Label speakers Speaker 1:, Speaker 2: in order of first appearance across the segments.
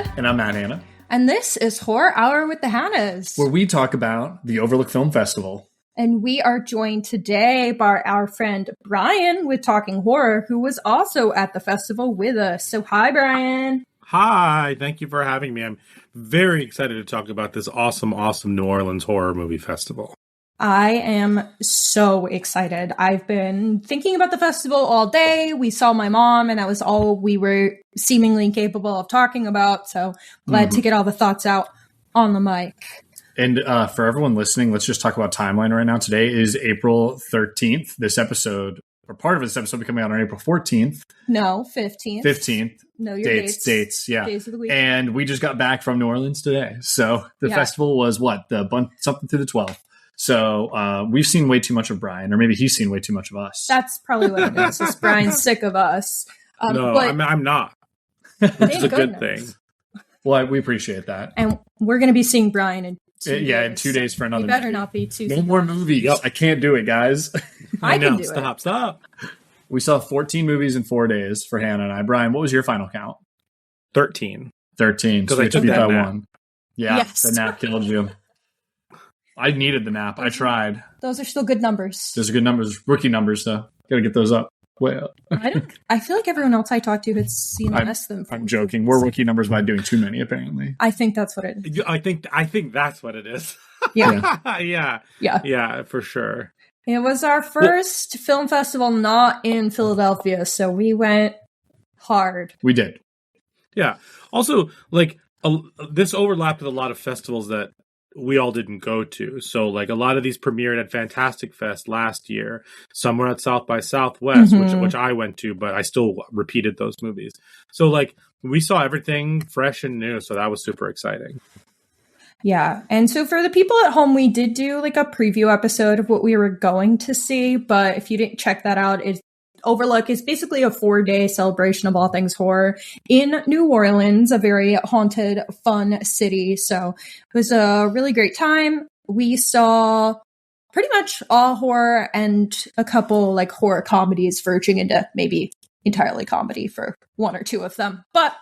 Speaker 1: Hannah.
Speaker 2: And I'm Matt Hannah.
Speaker 1: And this is Horror Hour with the Hannahs,
Speaker 2: where we talk about the Overlook Film Festival.
Speaker 1: And we are joined today by our friend Bryan with Talking Horror, who was also at the festival with us. So hi, Bryan.
Speaker 3: Hi, thank you for having me. I'm very excited to talk about this awesome New Orleans horror movie festival.
Speaker 1: I am so excited. I've been thinking about the festival all day. We saw my mom, and that was all we were seemingly capable of talking about. So glad to get all the thoughts out on the mic.
Speaker 2: And for everyone listening, let's just talk about timeline right now. Today is April 13th. This episode, or part of this episode, will be coming out on April 14th.
Speaker 1: No, 15th.
Speaker 2: 15th.
Speaker 1: No, your
Speaker 2: dates, yeah.
Speaker 1: Days of the week.
Speaker 2: And we just got back from New Orleans today. So the festival was something through the 12th. So we've seen way too much of Bryan, or maybe he's seen way too much of us.
Speaker 1: That's probably what it is. Is Bryan's sick of us?
Speaker 3: No, I'm not. Which is a good thing.
Speaker 2: Well, we appreciate that.
Speaker 1: And we're going to be seeing Bryan in 2 days.
Speaker 2: Yeah, in 2 days for another.
Speaker 1: You better not be too.
Speaker 2: No more movies. Yep. I can't do it, guys.
Speaker 1: I know. Can do
Speaker 3: Stop.
Speaker 2: We saw 14 movies in 4 days for Hannah and I. Bryan, what was your final count?
Speaker 3: 13.
Speaker 2: 13.
Speaker 3: Because I took that nap. One.
Speaker 2: Yeah,
Speaker 1: yes.
Speaker 2: The nap killed you. I needed the nap. I tried.
Speaker 1: Those are still good numbers.
Speaker 2: Those are good numbers. Rookie numbers, though. Got to get those up. Way up.
Speaker 1: I feel like everyone else I talked to had seen less than.
Speaker 2: I'm joking. We're rookie numbers by doing too many, apparently.
Speaker 1: I think that's what it is.
Speaker 3: I think that's what it is.
Speaker 1: Yeah.
Speaker 3: Yeah, for sure.
Speaker 1: It was our first film festival not in Philadelphia, so we went hard.
Speaker 2: We did.
Speaker 3: Yeah. Also, this overlapped with a lot of festivals that we all didn't go to. So, a lot of these premiered at Fantastic Fest last year. Some were at South by Southwest, which I went to, but I still repeated those movies. So, we saw everything fresh and new, so that was super exciting.
Speaker 1: Yeah. And so for the people at home, we did do a preview episode of what we were going to see. But if you didn't check that out, Overlook is basically a 4-day celebration of all things horror in New Orleans, a very haunted, fun city. So it was a really great time. We saw pretty much all horror and a couple horror comedies verging into maybe entirely comedy for one or two of them. But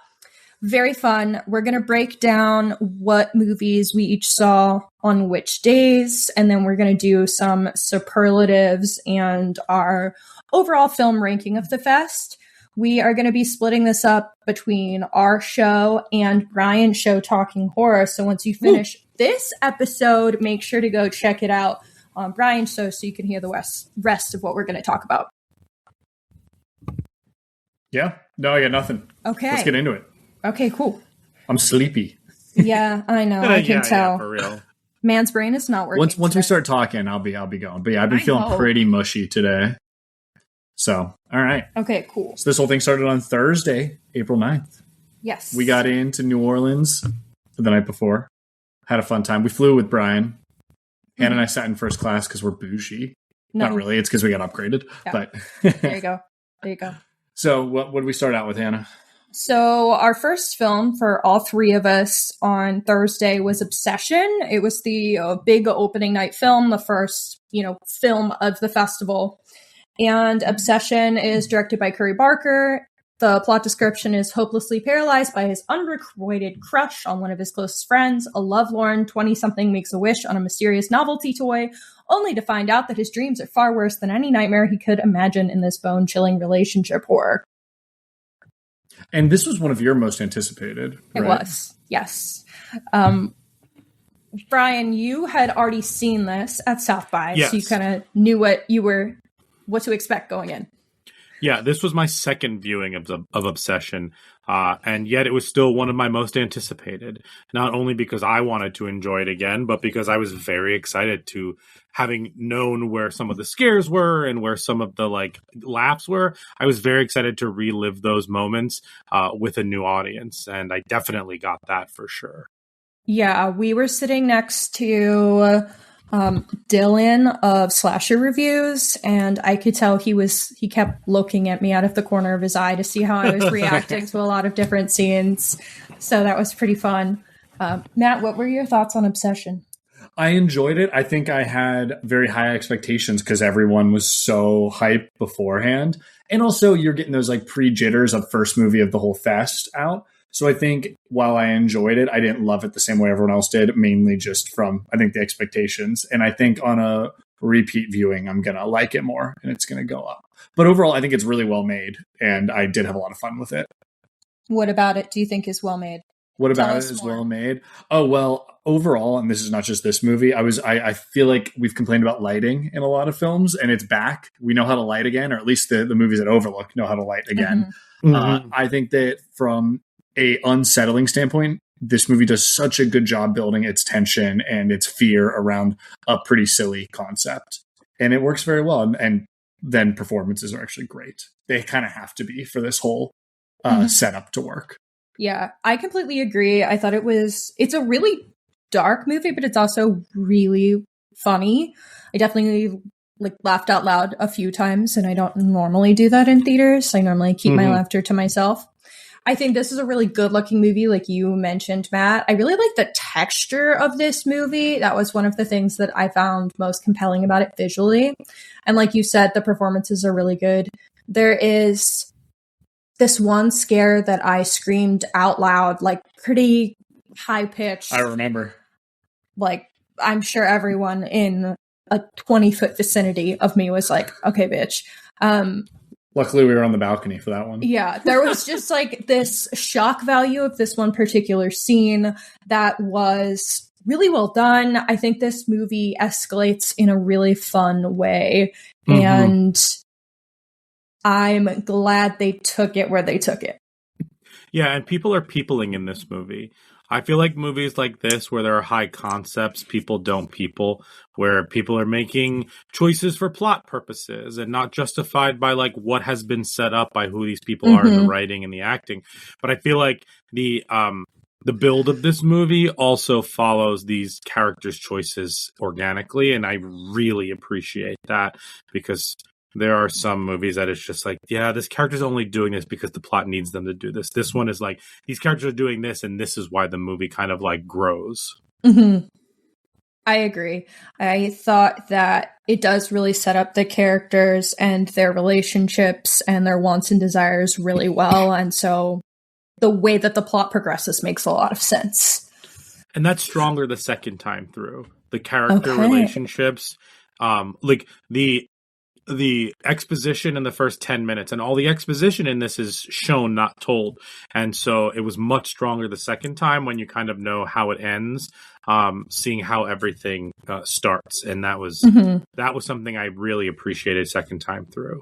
Speaker 1: very fun. We're going to break down what movies we each saw on which days, and then we're going to do some superlatives and our overall film ranking of the fest. We are going to be splitting this up between our show and Bryan's show, Talking Horror. So once you finish this episode, make sure to go check it out on Bryan's show so you can hear the rest of what we're going to talk about.
Speaker 2: Yeah. No, I got nothing.
Speaker 1: Okay.
Speaker 2: Let's get into it.
Speaker 1: Okay, cool.
Speaker 2: I'm sleepy.
Speaker 1: Yeah, I know. I can tell.
Speaker 3: Yeah, for real.
Speaker 1: Man's brain is not working.
Speaker 2: Once we start talking, I'll be going. But yeah, I've been feeling pretty mushy today. So, all right.
Speaker 1: Okay, cool.
Speaker 2: So this whole thing started on Thursday, April 9th.
Speaker 1: Yes.
Speaker 2: We got into New Orleans the night before. Had a fun time. We flew with Bryan. Hannah and I sat in first class because we're bougie. No. Not really. It's because we got upgraded. Yeah. But
Speaker 1: There you go.
Speaker 2: So what did we start out with, Hannah?
Speaker 1: So our first film for all three of us on Thursday was Obsession. It was the big opening night film, the first, film of the festival. And Obsession is directed by Curry Barker. The plot description is hopelessly paralyzed by his unrequited crush on one of his closest friends. A lovelorn 20-something makes a wish on a mysterious novelty toy, only to find out that his dreams are far worse than any nightmare he could imagine in this bone-chilling relationship horror.
Speaker 2: And this was one of your most anticipated, right?
Speaker 1: It was, yes. Bryan, you had already seen this at South by,
Speaker 3: yes.
Speaker 1: So you kind of knew what to expect going in.
Speaker 3: Yeah, this was my second viewing of Obsession, and yet it was still one of my most anticipated. Not only because I wanted to enjoy it again, but because I was very excited to, having known where some of the scares were and where some of the laughs were, I was very excited to relive those moments with a new audience, and I definitely got that for sure.
Speaker 1: Yeah, we were sitting next to Dylan of Slasher Reviews, and I could tell he kept looking at me out of the corner of his eye to see how I was reacting to a lot of different scenes. So that was pretty fun. Matt, what were your thoughts on Obsession?
Speaker 2: I enjoyed it. I think I had very high expectations because everyone was so hyped beforehand. And also you're getting those pre-jitters of first movie of the whole fest out. So I think while I enjoyed it, I didn't love it the same way everyone else did, mainly just from, I think, the expectations. And I think on a repeat viewing, I'm going to like it more and it's going to go up. But overall, I think it's really well made and I did have a lot of fun with it.
Speaker 1: What about it do you think is well made?
Speaker 2: What about it is well made? Oh, well, overall, and this is not just this movie, I feel like we've complained about lighting in a lot of films and it's back. We know how to light again, or at least the movies at Overlook know how to light again. I think that from a unsettling standpoint, this movie does such a good job building its tension and its fear around a pretty silly concept. And it works very well. And then performances are actually great. They kind of have to be for this whole setup to work.
Speaker 1: Yeah, I completely agree. I thought it's a really dark movie, but it's also really funny. I definitely laughed out loud a few times, and I don't normally do that in theaters. I normally keep my laughter to myself. I think this is a really good looking movie, like you mentioned, Matt. I really like the texture of this movie. That was one of the things that I found most compelling about it visually. And like you said, the performances are really good. There is this one scare that I screamed out loud, like pretty high pitched.
Speaker 2: I remember.
Speaker 1: Like, I'm sure everyone in a 20-foot vicinity of me was like, okay, bitch.
Speaker 2: Luckily, we were on the balcony for that one.
Speaker 1: Yeah, there was just like this shock value of this one particular scene that was really well done. I think this movie escalates in a really fun way. And I'm glad they took it where they took it.
Speaker 3: Yeah, and people are peopling in this movie. I feel like movies like this, where there are high concepts, people don't people, where people are making choices for plot purposes and not justified by like what has been set up by who these people are in the writing and the acting. But I feel like the build of this movie also follows these characters' choices organically, and I really appreciate that, because there are some movies that it's just like, yeah, this character's only doing this because the plot needs them to do this. This one is like, these characters are doing this, and this is why the movie kind of like grows.
Speaker 1: I agree. I thought that it does really set up the characters and their relationships and their wants and desires really well. And so the way that the plot progresses makes a lot of sense.
Speaker 3: And that's stronger the second time through. The character relationships, like the exposition in the first 10 minutes, and all the exposition in this is shown, not told. And so it was much stronger the second time when you kind of know how it ends, seeing how everything starts. And that was something I really appreciated second time through.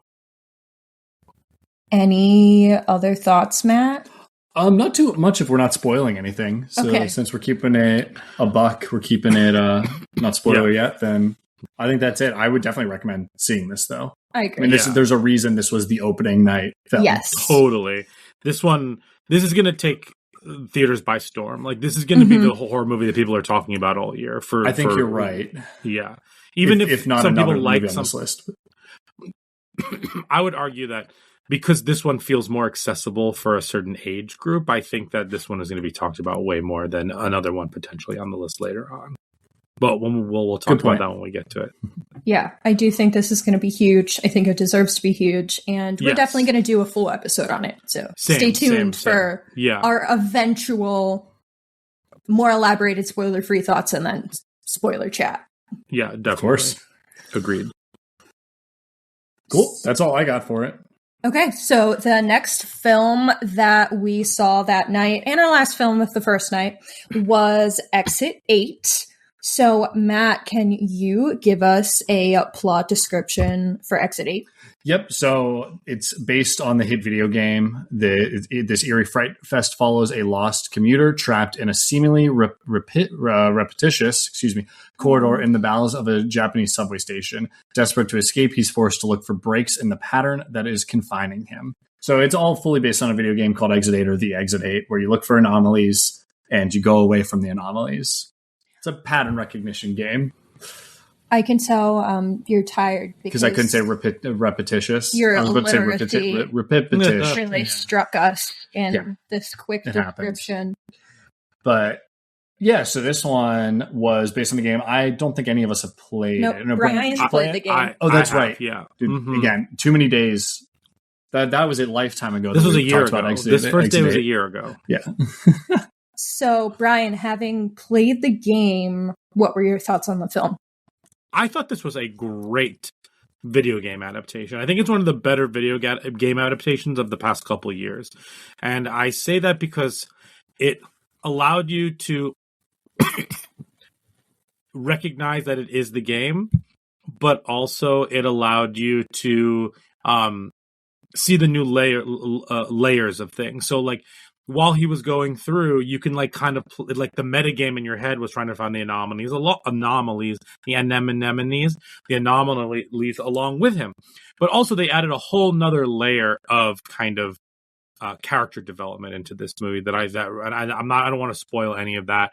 Speaker 1: Any other thoughts, Matt?
Speaker 2: Not too much if we're not spoiling anything. So since we're keeping it a buck, we're keeping it not spoiler yet, then I think that's it. I would definitely recommend seeing this, though.
Speaker 1: I agree.
Speaker 2: I mean, there's a reason this was the opening night film.
Speaker 1: Yes.
Speaker 3: Totally. This is going to take theaters by storm. Like, this is going to be the horror movie that people are talking about all year. I think you're right. Yeah. Even if not some people like some,
Speaker 2: on this list.
Speaker 3: I would argue that because this one feels more accessible for a certain age group, I think that this one is going to be talked about way more than another one potentially on the list later on. But we'll talk about that when we get to it.
Speaker 1: Yeah, I do think this is going to be huge. I think it deserves to be huge. And we're definitely going to do a full episode on it. So stay tuned for our eventual, more elaborated spoiler-free thoughts and then spoiler chat.
Speaker 3: Yeah, definitely.
Speaker 2: Of course.
Speaker 3: Agreed.
Speaker 2: Cool. That's all I got for it.
Speaker 1: Okay, so the next film that we saw that night, and our last film of the first night, was Exit 8. So, Matt, can you give us a plot description for Exit 8?
Speaker 2: Yep. So it's based on the hit video game. This eerie fright fest follows a lost commuter trapped in a seemingly repetitious corridor in the bowels of a Japanese subway station. Desperate to escape, he's forced to look for breaks in the pattern that is confining him. So it's all fully based on a video game called Exit 8 or The Exit 8, where you look for anomalies and you go away from the anomalies. It's a pattern recognition game.
Speaker 1: I can tell you're tired because
Speaker 2: I couldn't say repetitious.
Speaker 1: Your
Speaker 2: I was about to say repetitious.
Speaker 1: Really struck us in this quick description.
Speaker 2: But yeah, so this one was based on the game. I don't think any of us have played it.
Speaker 1: No, Brian's played the game.
Speaker 2: That's right.
Speaker 3: Yeah.
Speaker 2: Dude, again, too many days That was a lifetime ago.
Speaker 3: This was a year ago. This first day was a year ago.
Speaker 2: Yeah.
Speaker 1: So, Bryan, having played the game, what were your thoughts on the film?
Speaker 3: I thought this was a great video game adaptation. I think it's one of the better video game adaptations of the past couple of years. And I say that because it allowed you to recognize that it is the game, but also it allowed you to see the new layers of things. So like while he was going through, you can like kind of like the metagame in your head was trying to find the anomalies, the anemones, the anomalies along with him. But also they added a whole nother layer of kind of character development into this movie I don't want to spoil any of that.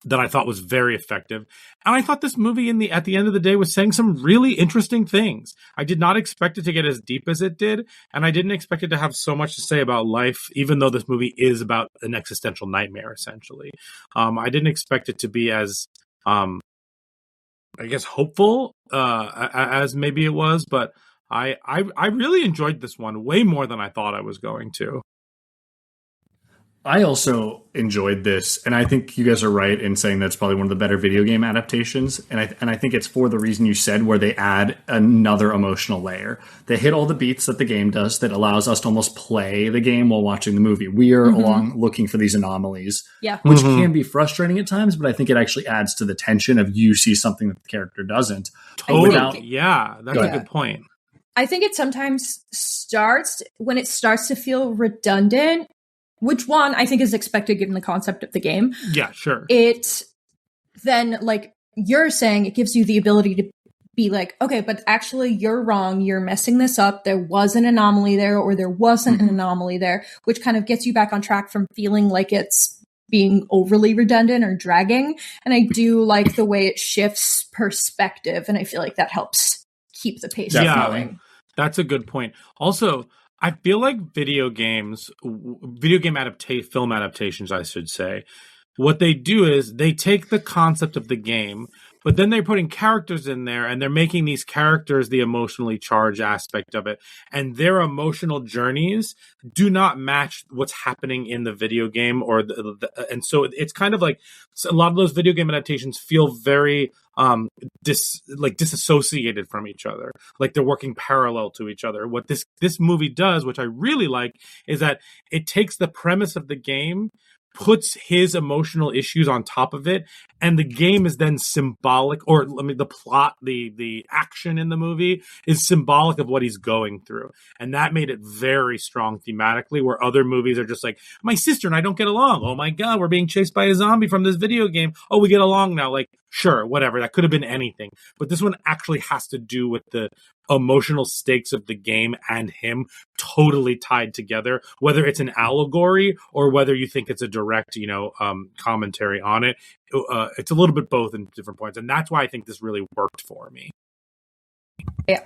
Speaker 3: That I thought was very effective. And I thought this movie at the end of the day was saying some really interesting things. I did not expect it to get as deep as it did, and I didn't expect it to have so much to say about life, even though this movie is about an existential nightmare, essentially. I didn't expect it to be as, I guess, hopeful as maybe it was, but I really enjoyed this one way more than I thought I was going to.
Speaker 2: I also enjoyed this, and I think you guys are right in saying that's probably one of the better video game adaptations. And I think it's for the reason you said, where they add another emotional layer. They hit all the beats that the game does that allows us to almost play the game while watching the movie. We are along looking for these anomalies, which can be frustrating at times, but I think it actually adds to the tension of you see something that the character doesn't.
Speaker 3: Totally. Yeah, that's a good point.
Speaker 1: I think it sometimes starts to feel redundant. Which one I think is expected given the concept of the game.
Speaker 3: Yeah, sure.
Speaker 1: It then, like you're saying, it gives you the ability to be like, okay, but actually you're wrong. You're messing this up. There was an anomaly there, or there wasn't an anomaly there, which kind of gets you back on track from feeling like it's being overly redundant or dragging. And I do like the way it shifts perspective. And I feel like that helps keep the pace going.
Speaker 3: That's a good point. Also, I feel like video game film adaptations, I should say, what they do is they take the concept of the game, but then they're putting characters in there, and they're making these characters the emotionally charged aspect of it. And their emotional journeys do not match what's happening in the video game, and so it's kind of like a lot of those video game adaptations feel very disassociated from each other, like they're working parallel to each other. What this movie does, which I really like, is that it takes the premise of the game, puts his emotional issues on top of it, and the game is then symbolic, or the plot, the action in the movie is symbolic of what he's going through. And that made it very strong thematically, where other movies are just like, my sister and I don't get along. Oh my God, we're being chased by a zombie from this video game. Oh, we get along now. Like, sure, whatever. That could have been anything. But this one actually has to do with the emotional stakes of the game and him totally tied together, whether it's an allegory or whether you think it's a direct, commentary on it. It's a little bit both in different points. And that's why I think this really worked for me.
Speaker 1: Yeah,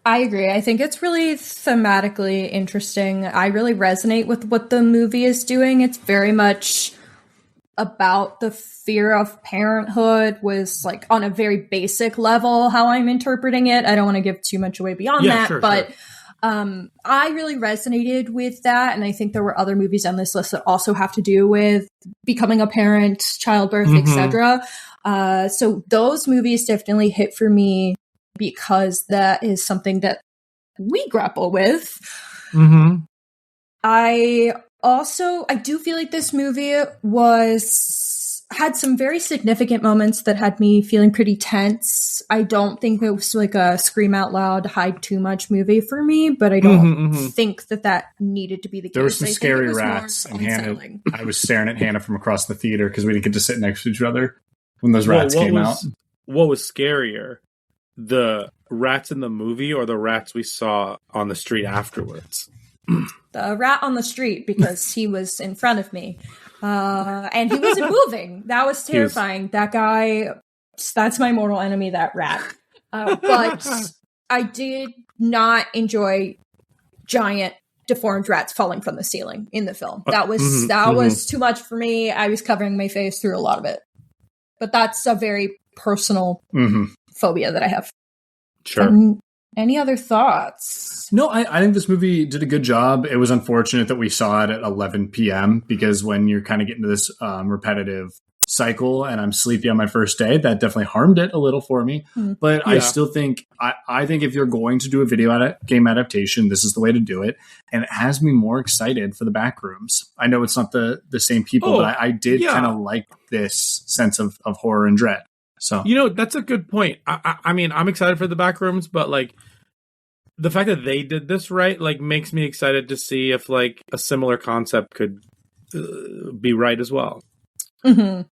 Speaker 1: I agree. I think it's really thematically interesting. I really resonate with what the movie is doing. It's very much about the fear of parenthood, was like on a very basic level how I'm interpreting it. I don't want to give too much away beyond that,
Speaker 3: sure.
Speaker 1: I really resonated with that. And I think there were other movies on this list that also have to do with becoming a parent, childbirth, etc. So those movies definitely hit for me because that is something that we grapple with. I do feel like this movie had some very significant moments that had me feeling pretty tense. I don't think it was like a scream out loud, hide too much movie for me, but I don't think that needed to be the case.
Speaker 2: There were some scary rats, and Hannah, I was staring at Hannah from across the theater because we didn't get to sit next to each other when those rats came out.
Speaker 3: What was scarier, the rats in the movie or the rats we saw on the street afterwards?
Speaker 1: The rat on the street, because he was in front of me. And he wasn't moving. That was terrifying. That guy, that's my mortal enemy, that rat. But I did not enjoy giant deformed rats falling from the ceiling in the film. That was too much for me. I was covering my face through a lot of it. But that's a very personal phobia that I have.
Speaker 3: Sure.
Speaker 1: Any other thoughts?
Speaker 2: No, I think this movie did a good job. It was unfortunate that we saw it at 11 p.m. because when you're kind of getting to this repetitive cycle and I'm sleepy on my first day, that definitely harmed it a little for me. But I still think, I think if you're going to do a video game adaptation, this is the way to do it. And it has me more excited for the Backrooms. I know it's not the same people, but I did kind of like this sense of horror and dread. So,
Speaker 3: that's a good point. I mean, I'm excited for the Backrooms, but like the fact that they did this right, like makes me excited to see if like a similar concept could be right as well.
Speaker 1: Mm-hmm.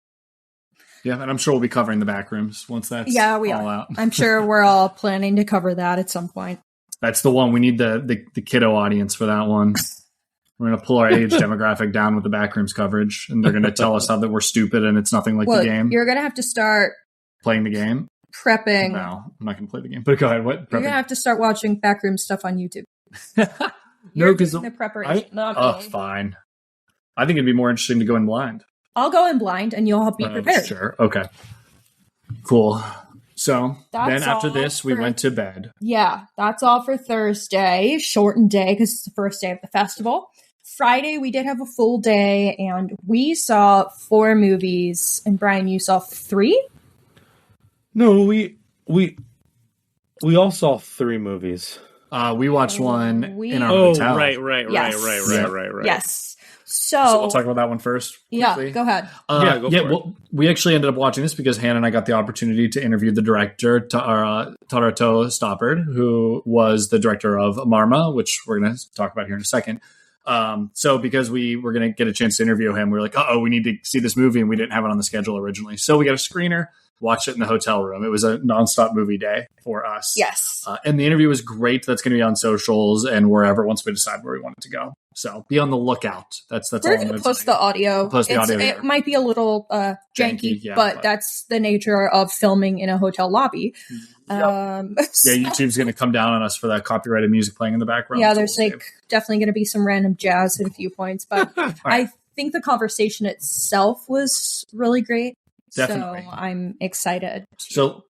Speaker 2: Yeah, and I'm sure we'll be covering the Backrooms once that's
Speaker 1: we
Speaker 2: all
Speaker 1: are.
Speaker 2: out.
Speaker 1: I'm sure we're all planning to cover that at some point.
Speaker 2: That's the one. We need the kiddo audience for that one. We're going to pull our age demographic down with the Backrooms coverage, and they're going to tell us how that we're stupid and it's nothing like the game.
Speaker 1: You're going to have to start
Speaker 2: playing the game.
Speaker 1: Prepping.
Speaker 2: No, I'm not going to play the game. But go ahead. What?
Speaker 1: Prepping? You're going to have to start watching Backroom stuff on YouTube.
Speaker 2: No, because
Speaker 1: the preparation.
Speaker 2: Fine. I think it'd be more interesting to go in blind.
Speaker 1: I'll go in blind, and you'll be prepared.
Speaker 2: Sure. Okay. Cool. So then after this, we went to bed.
Speaker 1: Yeah, that's all for Thursday. Shortened day because it's the first day of the festival. Friday, we did have a full day, and we saw 4 movies. And Brian, you saw 3?
Speaker 3: No, we all saw 3 movies.
Speaker 2: We watched one in our hotel.
Speaker 3: Right.
Speaker 1: Yes. So
Speaker 2: we'll talk about that one first. Quickly.
Speaker 1: Yeah, go ahead.
Speaker 3: Go for it.
Speaker 2: Well, we actually ended up watching this because Hannah and I got the opportunity to interview the director, Tarato Stoppard, who was the director of Marma, which we're going to talk about here in a second. So because we were going to get a chance to interview him, we were like, we need to see this movie, and we didn't have it on the schedule originally. So we got a screener, watched it in the hotel room. It was a nonstop movie day for us.
Speaker 1: Yes.
Speaker 2: And the interview was great. That's going to be on socials and wherever once we decide where we want it to go. So be on the lookout. That's
Speaker 1: we're going to post the audio. It might be a little janky, but that's the nature of filming in a hotel lobby.
Speaker 2: YouTube's going to come down on us for that copyrighted music playing in the background.
Speaker 1: Yeah, there's definitely going to be some random jazz at a few points, but right. I think the conversation itself was really great.
Speaker 2: Definitely.
Speaker 1: So I'm excited.
Speaker 2: So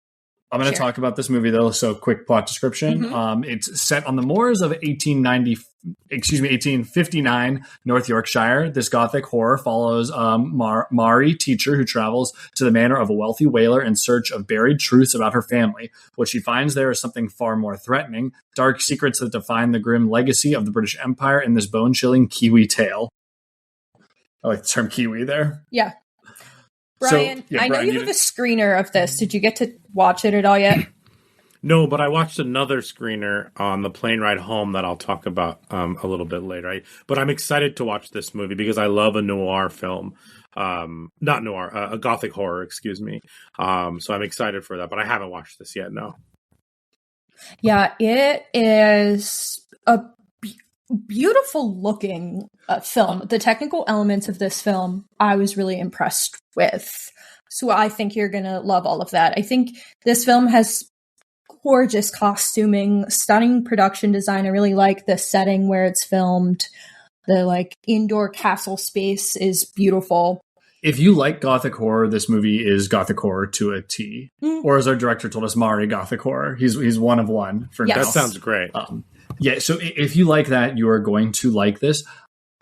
Speaker 2: I'm going to talk about this movie, though. So quick plot description.
Speaker 1: Mm-hmm.
Speaker 2: It's set on the moors of 1859, North Yorkshire. This gothic horror follows Mari, teacher who travels to the manor of a wealthy whaler in search of buried truths about her family. What she finds there is something far more threatening, dark secrets that define the grim legacy of the British Empire in this bone-chilling Kiwi tale. I like the term Kiwi there.
Speaker 1: Yeah. Brian, I know you have a screener of this. Did you get to watch it at all yet?
Speaker 3: No, but I watched another screener on the plane ride home that I'll talk about a little bit later. But I'm excited to watch this movie because I love a noir film. Not noir, a gothic horror, excuse me. So I'm excited for that, but I haven't watched this yet, no.
Speaker 1: Yeah, it is a beautiful looking film. The technical elements of this film, I was really impressed with. So I think you're going to love all of that. I think this film has gorgeous costuming, stunning production design. I really like the setting where it's filmed. The indoor castle space is beautiful.
Speaker 2: If you like gothic horror, this movie is gothic horror to a T. Or as our director told us, Mari gothic horror. He's one of one for now.
Speaker 3: That sounds great.
Speaker 2: So if you like that, you are going to like this.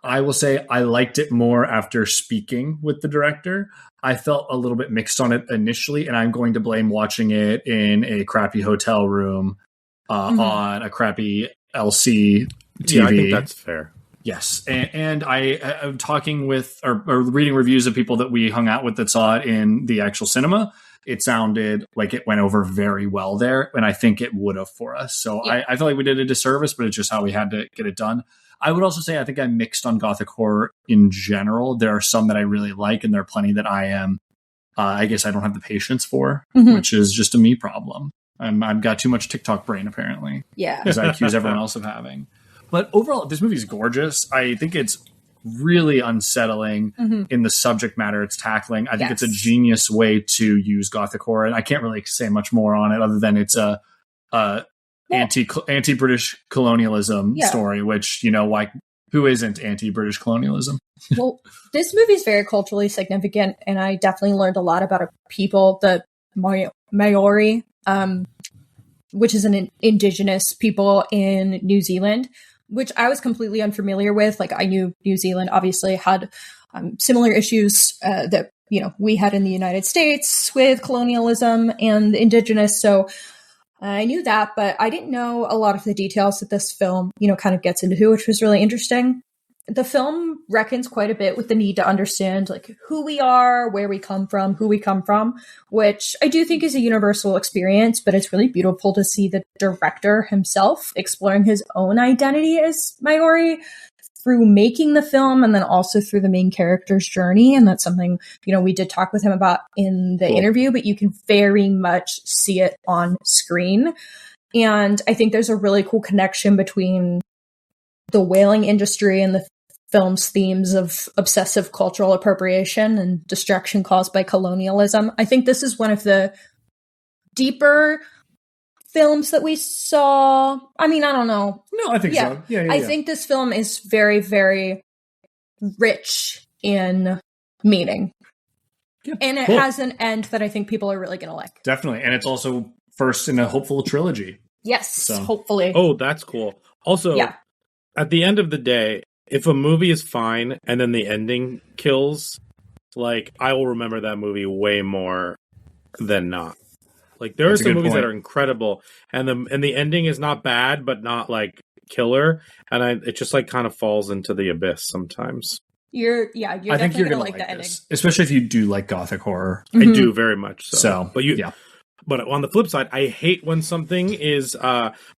Speaker 2: I will say I liked it more after speaking with the director. I felt a little bit mixed on it initially, and I'm going to blame watching it in a crappy hotel room on a crappy LC TV.
Speaker 3: Yeah, I think that's fair.
Speaker 2: Yes. And I'm talking with or reading reviews of people that we hung out with that saw it in the actual cinema. It sounded like it went over very well there, and I think it would have for us. So yeah. I feel like we did a disservice, but it's just how we had to get it done. I would also say I think I'm mixed on gothic horror in general. There are some that I really like, and there are plenty that I am, I guess I don't have the patience for, which is just a me problem. I've got too much TikTok brain, apparently.
Speaker 1: Yeah.
Speaker 2: As I accuse everyone else of having. But overall, this movie is gorgeous. I think it's really unsettling in the subject matter it's tackling. I think it's a genius way to use gothic horror, and I can't really say much more on it other than it's a anti-British colonialism story, which, why, who isn't anti-British colonialism?
Speaker 1: Well, this movie is very culturally significant, and I definitely learned a lot about people, the Maori. which is an indigenous people in New Zealand, which I was completely unfamiliar with. Like, I knew New Zealand obviously had similar issues that, you know, we had in the United States with colonialism and the indigenous. So I knew that, but I didn't know a lot of the details that this film, you know, kind of gets into, which was really interesting. The film reckons quite a bit with the need to understand like who we are, where we come from, who we come from, which I do think is a universal experience, but it's really beautiful to see the director himself exploring his own identity as Maori through making the film and then also through the main character's journey. And that's something, you know, we did talk with him about in the interview, but you can very much see it on screen. And I think there's a really cool connection between the whaling industry and the film's themes of obsessive cultural appropriation and destruction caused by colonialism. I think this is one of the deeper films that we saw. I mean, I don't know.
Speaker 2: No, I think so. Yeah.
Speaker 1: I think this film is very, very rich in meaning. Yeah, and it has an end that I think people are really going to like.
Speaker 2: Definitely. And it's also first in a hopeful trilogy.
Speaker 1: Yes, hopefully.
Speaker 3: Oh, that's cool. Also, at the end of the day, if a movie is fine and then the ending kills, like, I will remember that movie way more than not. Like, there are some movies that are incredible, and the ending is not bad, but not like killer, and it just like kind of falls into the abyss sometimes.
Speaker 1: You're I think you're gonna like the ending,
Speaker 2: especially if you do like gothic horror.
Speaker 3: Mm-hmm. I do very much so.
Speaker 2: But
Speaker 3: but on the flip side, I hate when something is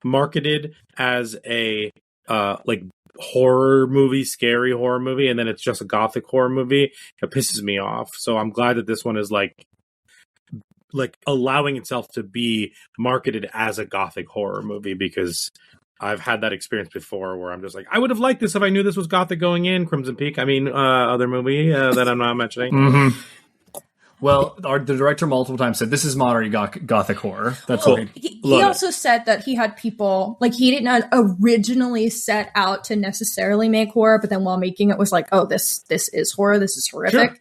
Speaker 3: marketed as a like horror movie, scary horror movie, and then it's just a gothic horror movie. It pisses me off. So I'm glad that this one is like allowing itself to be marketed as a gothic horror movie, because I've had that experience before where I'm just like, I would have liked this if I knew this was gothic going in. Crimson Peak, I mean, other movie that I'm not mentioning.
Speaker 2: Mm-hmm. Well, the director multiple times said this is modern gothic horror. That's
Speaker 1: cool. He also said that he had people, like, he didn't originally set out to necessarily make horror, but then while making it was like, oh, this is horror, this is horrific. Sure.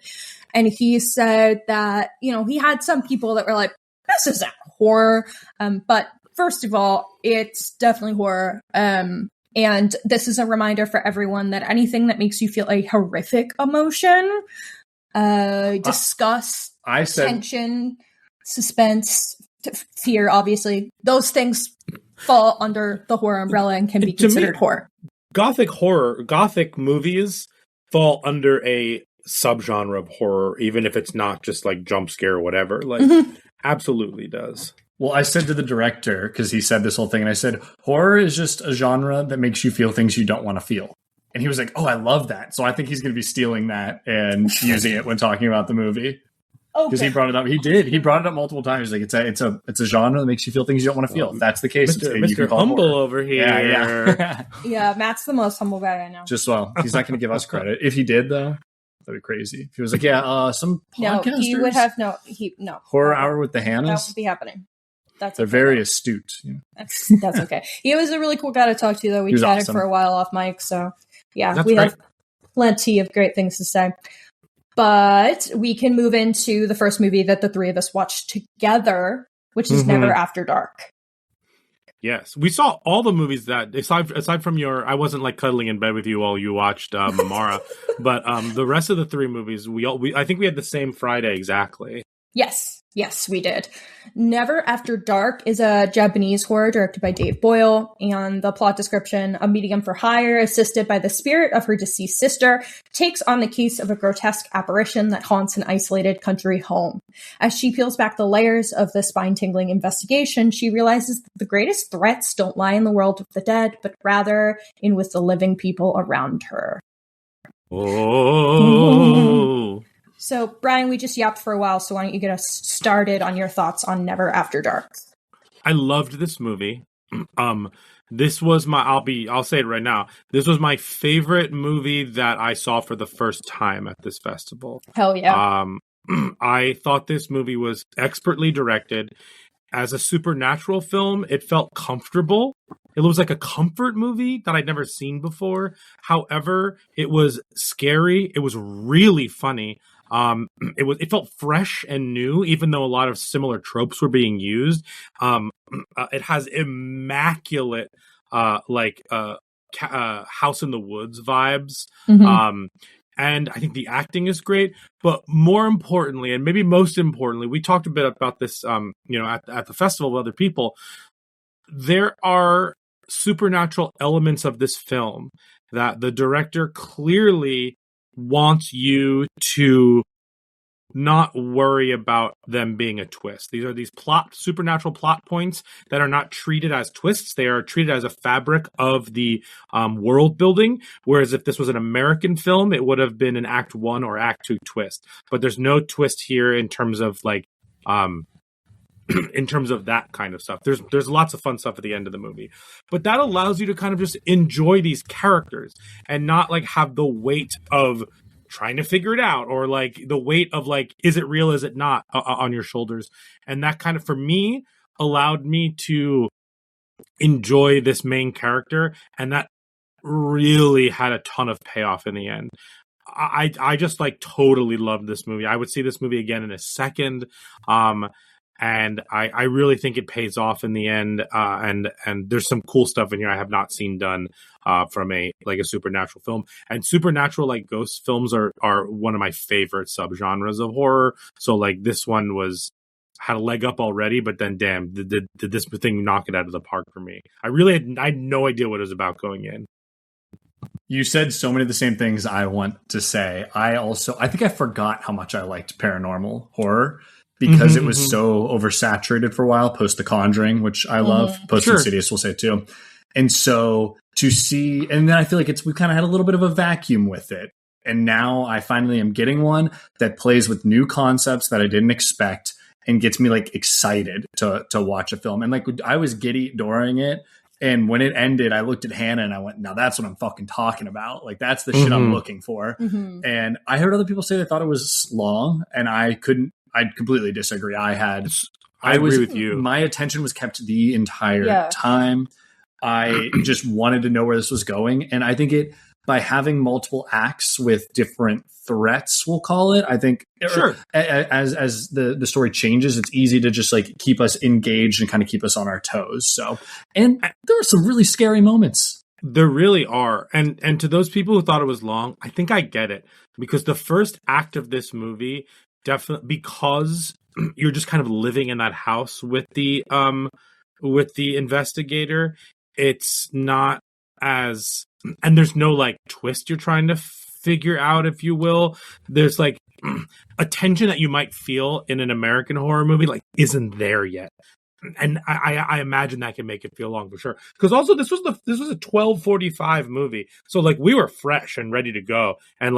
Speaker 1: And he said that, you know, he had some people that were like, this isn't horror. But first of all, it's definitely horror. And this is a reminder for everyone that anything that makes you feel a horrific emotion, disgust, tension, suspense, fear, obviously, those things fall under the horror umbrella and can be considered horror.
Speaker 3: Gothic movies fall under a subgenre of horror, even if it's not just like jump scare or whatever. Like, absolutely does.
Speaker 2: Well, I said to the director, because he said this whole thing, and I said, horror is just a genre that makes you feel things you don't want to feel. And he was like, oh, I love that. So I think he's going to be stealing that and using it when talking about the movie. Because he brought it up. He did. He brought it up multiple times. He's like, it's a genre that makes you feel things you don't want to feel. If that's the case,
Speaker 3: Mr. Humble over here.
Speaker 2: Yeah.
Speaker 1: Yeah, Matt's the most humble guy I know.
Speaker 2: He's not going to give us credit. If he did, though, that'd be crazy. If he was like, some podcasters.
Speaker 1: No, he would have no.
Speaker 2: Horror Hour with the Hannahs.
Speaker 1: That would be happening.
Speaker 2: They're very astute. You know?
Speaker 1: That's okay. He was a really cool guy to talk to, though. We chatted for a while off mic, so yeah, we have plenty of great things to say. But we can move into the first movie that the three of us watched together, which is Never After Dark.
Speaker 3: Yes, we saw all the movies that, aside from I wasn't like cuddling in bed with you while you watched Mamara, but the rest of the three movies, I think we had the same Friday exactly.
Speaker 1: Yes, we did. Never After Dark is a Japanese horror directed by Dave Boyle, and the plot description: a medium for hire, assisted by the spirit of her deceased sister, takes on the case of a grotesque apparition that haunts an isolated country home. As she peels back the layers of the spine-tingling investigation, she realizes that the greatest threats don't lie in the world of the dead, but rather in with the living people around her.
Speaker 3: Oh.
Speaker 1: So, Brian, we just yapped for a while, so why don't you get us started on your thoughts on Never After Dark?
Speaker 3: I loved this movie. This was I'll say it right now. This was my favorite movie that I saw for the first time at this festival.
Speaker 1: Hell yeah.
Speaker 3: I thought this movie was expertly directed. As a supernatural film, it felt comfortable. It was like a comfort movie that I'd never seen before. However, it was scary. It was really funny. It felt fresh and new, even though a lot of similar tropes were being used. It has immaculate House in the Woods vibes. And I think the acting is great, but more importantly, and maybe most importantly, we talked a bit about this, at the festival with other people. There are supernatural elements of this film that the director clearly wants you to not worry about them being a twist. These are these supernatural plot points that are not treated as twists. They are treated as a fabric of the world building. Whereas if this was an American film, it would have been an Act 1 or Act 2 twist. But there's no twist here in terms of in terms of that kind of stuff. There's lots of fun stuff at the end of the movie. But that allows you to kind of just enjoy these characters and not have the weight of trying to figure it out, or the weight of is it real, is it not, on your shoulders. And that kind of, for me, allowed me to enjoy this main character, and that really had a ton of payoff in the end. I just totally loved this movie. I would see this movie again in a second. And I really think it pays off in the end. And there's some cool stuff in here I have not seen done from a supernatural film. And supernatural ghost films are one of my favorite subgenres of horror. So this one had a leg up already, but then damn, did this thing knock it out of the park for me. I had no idea what it was about going in.
Speaker 2: You said so many of the same things I want to say. I think I forgot how much I liked paranormal horror, because it was so oversaturated for a while, post The Conjuring, which I love, post Insidious, we'll say too. And so to see, and then I feel we kind of had a little bit of a vacuum with it. And now I finally am getting one that plays with new concepts that I didn't expect and gets me excited to watch a film. And I was giddy during it. And when it ended, I looked at Hannah and I went, now that's what I'm fucking talking about. That's the shit I'm looking for. And I heard other people say they thought it was long, and I completely disagree. I agree with you. My attention was kept the entire time. I just wanted to know where this was going. And I think by having multiple acts with different threats, we'll call it, I think as the story changes, it's easy to just keep us engaged and kind of keep us on our toes. So, and there are some really scary moments.
Speaker 3: There really are. And to those people who thought it was long, I think I get it, because the first act of this movie, definitely, because you're just kind of living in that house with the investigator, it's not as, and there's no twist you're trying to figure out, if you will. There's a tension that you might feel in an American horror movie isn't there yet. And I imagine that can make it feel long for sure. Because also this was a 12:45 movie, so we were fresh and ready to go. And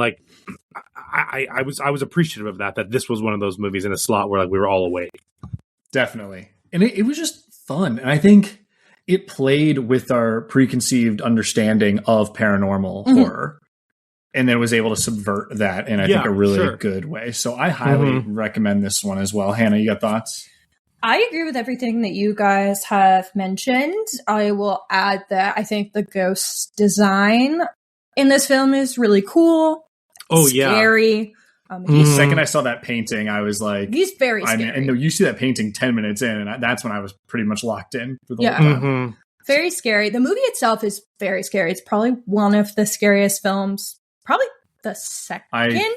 Speaker 3: I was appreciative of that this was one of those movies in a slot where we were all awake.
Speaker 2: Definitely, and it was just fun. And I think it played with our preconceived understanding of paranormal horror, and then was able to subvert that in I think a really good way. So I highly recommend this one as well. Hannah, you got thoughts?
Speaker 1: I agree with everything that you guys have mentioned. I will add that I think the ghost design in this film is really cool.
Speaker 2: Oh,
Speaker 1: scary.
Speaker 2: The second I saw that painting, I was
Speaker 1: he's very scary.
Speaker 2: And you see that painting 10 minutes in, and that's when I was pretty much locked in for the whole time.
Speaker 1: Very scary. The movie itself is very scary. It's probably one of the scariest films, probably the second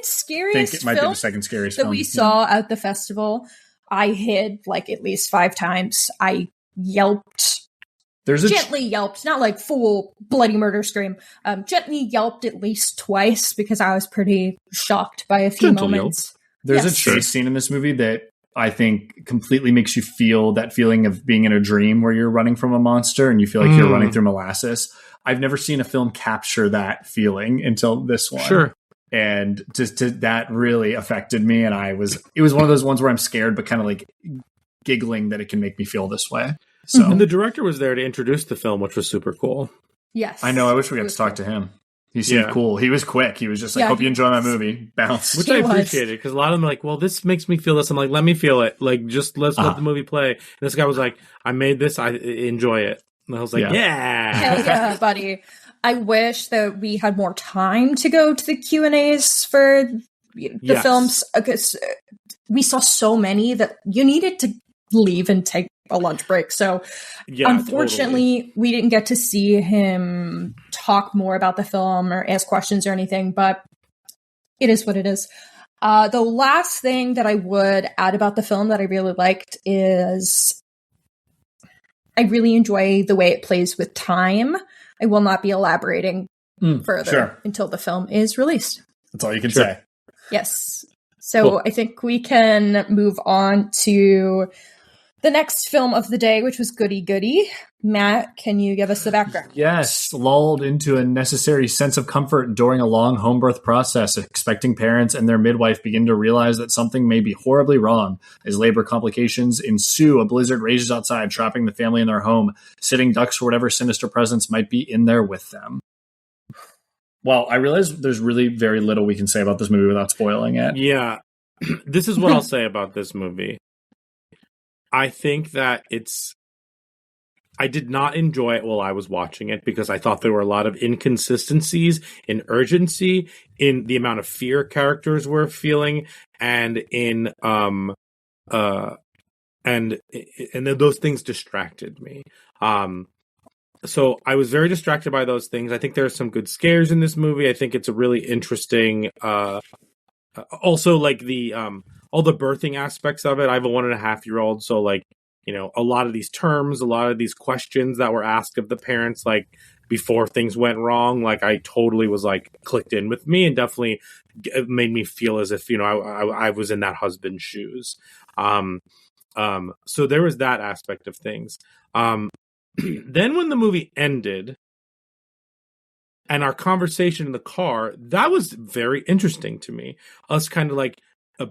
Speaker 1: scariest
Speaker 2: film. I think it might be the second scariest
Speaker 1: film that we saw at the festival. I hid at least 5 times. I yelped. Gently yelped, not full bloody murder scream. Gently yelped at least twice because I was pretty shocked by a few moments.
Speaker 2: There's a chase scene in this movie that I think completely makes you feel that feeling of being in a dream where you're running from a monster and you feel you're running through molasses. I've never seen a film capture that feeling until this one.
Speaker 3: Sure.
Speaker 2: And just that really affected me. And it was one of those ones where I'm scared, but kind of giggling that it can make me feel this way. So,
Speaker 3: and the director was there to introduce the film, which was super cool.
Speaker 1: Yes.
Speaker 2: I know. I wish we got to talk to him. He seemed cool. He was quick. He was just hope you enjoy my movie. Bounce.
Speaker 3: Which I appreciated, because a lot of them are well, this makes me feel this. I'm let me feel it. Just let's let the movie play. And this guy was I made this. I enjoy it. And I was yeah.
Speaker 1: Hell yeah, buddy. I wish that we had more time to go to the Q&As for the films, because we saw so many that you needed to leave and take a lunch break. So unfortunately, we didn't get to see him talk more about the film or ask questions or anything, but it is what it is. The last thing that I would add about the film that I really liked is I really enjoy the way it plays with time. I will not be elaborating further until the film is released.
Speaker 2: That's all you can say.
Speaker 1: Yes. So I think we can move on to the next film of the day, which was Goody Goody. Matt, can you give us the background?
Speaker 2: Yes. Lulled into a necessary sense of comfort during a long home birth process, expecting parents and their midwife begin to realize that something may be horribly wrong. As labor complications ensue, a blizzard rages outside, trapping the family in their home, sitting ducks for whatever sinister presence might be in there with them. Well, I realize there's really very little we can say about this movie without spoiling it.
Speaker 3: Yeah. This is what I'll say about this movie. I think that I did not enjoy it while I was watching it because I thought there were a lot of inconsistencies in urgency, in the amount of fear characters were feeling, and in and those things distracted me. So I was very distracted by those things. I think there are some good scares in this movie. I think it's a really interesting, also like the all the birthing aspects of it. I have a 1.5-year-old, so like, you know, a lot of these terms, a lot of these questions that were asked of the parents, like before things went wrong, like I totally was like clicked in with me, and definitely it made me feel as if, you know, I was in that husband's shoes. So there was that aspect of things. Then when the movie ended and our conversation in the car, that was very interesting to me. Us kind of like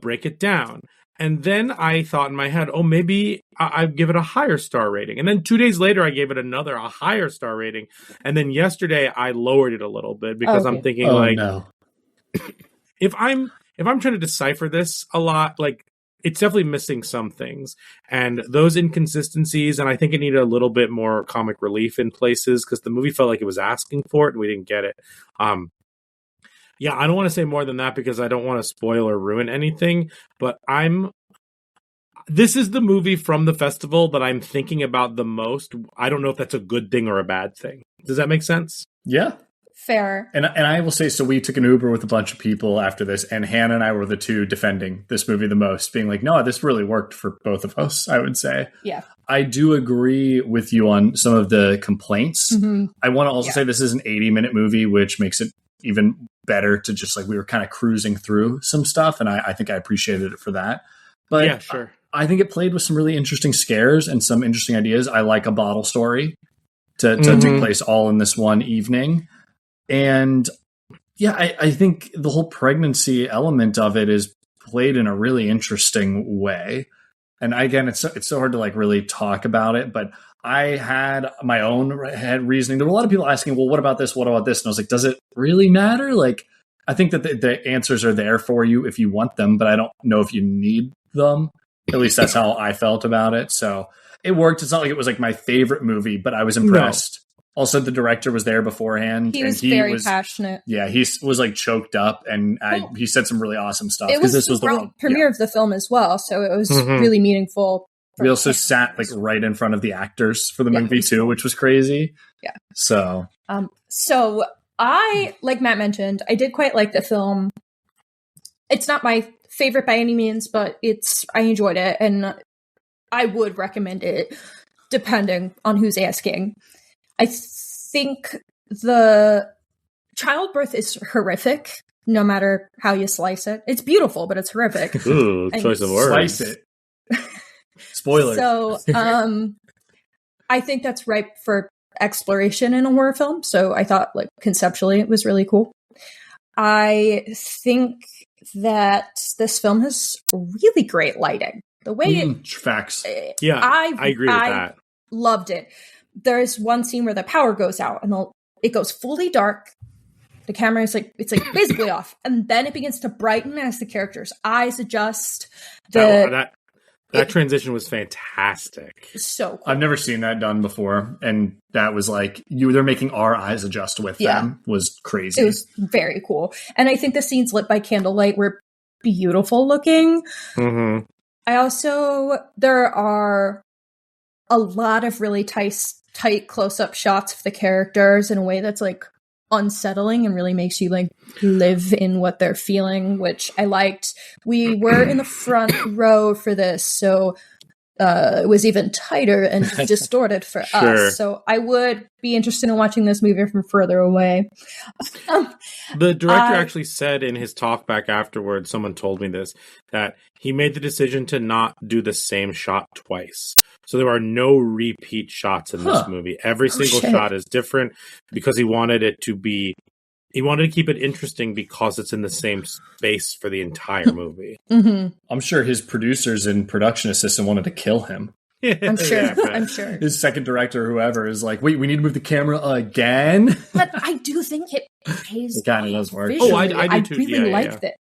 Speaker 3: break it down. And then I thought in my head, oh, maybe I'd give it a higher star rating. And then 2 days later, I gave it a higher star rating. And then yesterday I lowered it a little bit because I'm thinking no. if I'm trying to decipher this a lot, like it's definitely missing some things, and those inconsistencies. And I think it needed a little bit more comic relief in places because the movie felt like it was asking for it and we didn't get it. Yeah, I don't want to say more than that because I don't want to spoil or ruin anything, but this is the movie from the festival that I'm thinking about the most. I don't know if that's a good thing or a bad thing. Does that make sense?
Speaker 2: Yeah.
Speaker 1: Fair.
Speaker 2: And I will say, so we took an Uber with a bunch of people after this, and Hannah and I were the two defending this movie the most, being like, no, this really worked for both of us, I would say.
Speaker 1: Yeah.
Speaker 2: I do agree with you on some of the complaints. Mm-hmm. I want to also say this is an 80-minute movie, which makes it even better to just like, we were kind of cruising through some stuff, and I think I appreciated it for that. But
Speaker 3: yeah, sure.
Speaker 2: I think it played with some really interesting scares and some interesting ideas. I like a bottle story to take place all in this one evening. And yeah, I think the whole pregnancy element of it is played in a really interesting way. And again, it's so hard to like really talk about it, but I had my own reasoning. There were a lot of people asking, well, what about this? What about this? And I was like, does it really matter? Like, I think that the answers are there for you if you want them, but I don't know if you need them. At least that's how I felt about it. So it worked. It's not like it was like my favorite movie, but I was impressed. No. Also, the director was there beforehand.
Speaker 1: He was very passionate.
Speaker 2: Yeah, he was like choked up, and he said some really awesome stuff.
Speaker 1: It was the world premiere of the film as well, so it was really meaningful.
Speaker 2: We also sat like right in front of the actors for the movie too, which was crazy.
Speaker 1: Yeah.
Speaker 2: So
Speaker 1: I, like Matt mentioned, I did quite like the film. It's not my favorite by any means, but I enjoyed it, and I would recommend it depending on who's asking. I think the childbirth is horrific, no matter how you slice it. It's beautiful, but it's horrific.
Speaker 3: Ooh, choice of words.
Speaker 2: Slice it. Spoilers.
Speaker 1: So, I think that's ripe for exploration in a horror film. So I thought, like, conceptually, it was really cool. I think that this film has really great lighting. The way
Speaker 2: facts.
Speaker 3: Yeah, I agree with that.
Speaker 1: Loved it. There's one scene where the power goes out and it goes fully dark. The camera is it's basically off, and then it begins to brighten as the characters' eyes adjust.
Speaker 3: That transition was fantastic.
Speaker 1: So cool.
Speaker 2: I've never seen that done before, and that was like they're making our eyes adjust with them was crazy.
Speaker 1: It was very cool, and I think the scenes lit by candlelight were beautiful looking.
Speaker 3: Mm-hmm.
Speaker 1: There are a lot of really tight close-up shots of the characters in a way that's like unsettling and really makes you like live in what they're feeling, which I liked. We were in the front row for this, so it was even tighter and distorted for us. So I would be interested in watching this movie from further away.
Speaker 3: The director actually said in his talk back afterwards, someone told me this, that he made the decision to not do the same shot twice. So there are no repeat shots in this movie. Every single shot is different because he wanted to keep it interesting because it's in the same space for the entire movie.
Speaker 1: Mm-hmm.
Speaker 2: I'm sure his producers and production assistant wanted to kill him.
Speaker 1: I'm sure.
Speaker 3: Yeah,
Speaker 1: I'm sure.
Speaker 2: His second director, whoever, is like, wait, we need to move the camera again?
Speaker 1: But I do think it pays.
Speaker 2: It kind of does work.
Speaker 1: Visually.
Speaker 3: Oh, I do too.
Speaker 1: really liked it.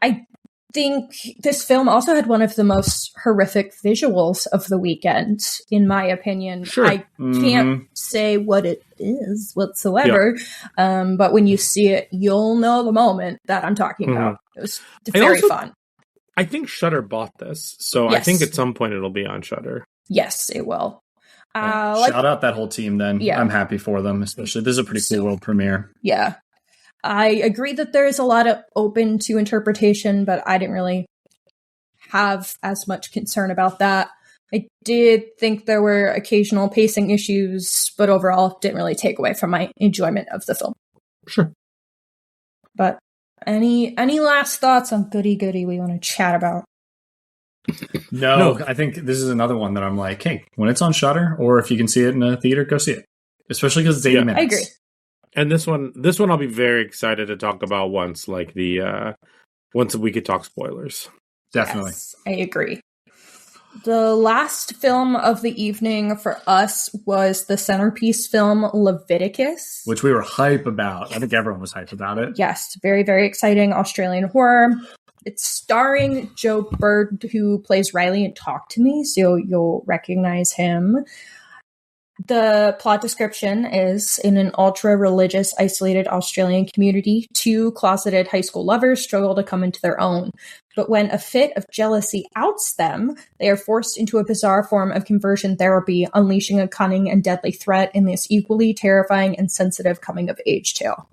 Speaker 1: I think this film also had one of the most horrific visuals of the weekend, in my opinion.
Speaker 3: Sure.
Speaker 1: I can't say what it is whatsoever, but when you see it, you'll know the moment that I'm talking about. It was very fun.
Speaker 3: I think Shudder bought this, so I think at some point it'll be on Shudder.
Speaker 1: Yes, it will.
Speaker 2: Shout out that whole team then.
Speaker 1: Yeah.
Speaker 2: I'm happy for them, especially. This is a pretty cool world premiere.
Speaker 1: Yeah. I agree that there is a lot of open to interpretation, but I didn't really have as much concern about that. I did think there were occasional pacing issues, but overall didn't really take away from my enjoyment of the film.
Speaker 3: Sure.
Speaker 1: But any last thoughts on Goody Goody we want to chat about?
Speaker 2: No, I think this is another one that I'm like, hey, when it's on Shudder, or if you can see it in a theater, go see it. Especially because it's 80 minutes.
Speaker 1: I agree.
Speaker 3: And this one I'll be very excited to talk about once we could talk spoilers.
Speaker 2: Definitely.
Speaker 1: Yes, I agree. The last film of the evening for us was the centerpiece film Leviticus,
Speaker 2: which we were hype about. I think everyone was hype about it.
Speaker 1: Yes, very, very exciting Australian horror. It's starring Joe Bird, who plays Riley in Talk to Me, so you'll recognize him. The plot description is, in an ultra-religious, isolated Australian community, two closeted high school lovers struggle to come into their own. But when a fit of jealousy outs them, they are forced into a bizarre form of conversion therapy, unleashing a cunning and deadly threat in this equally terrifying and sensitive coming-of-age tale.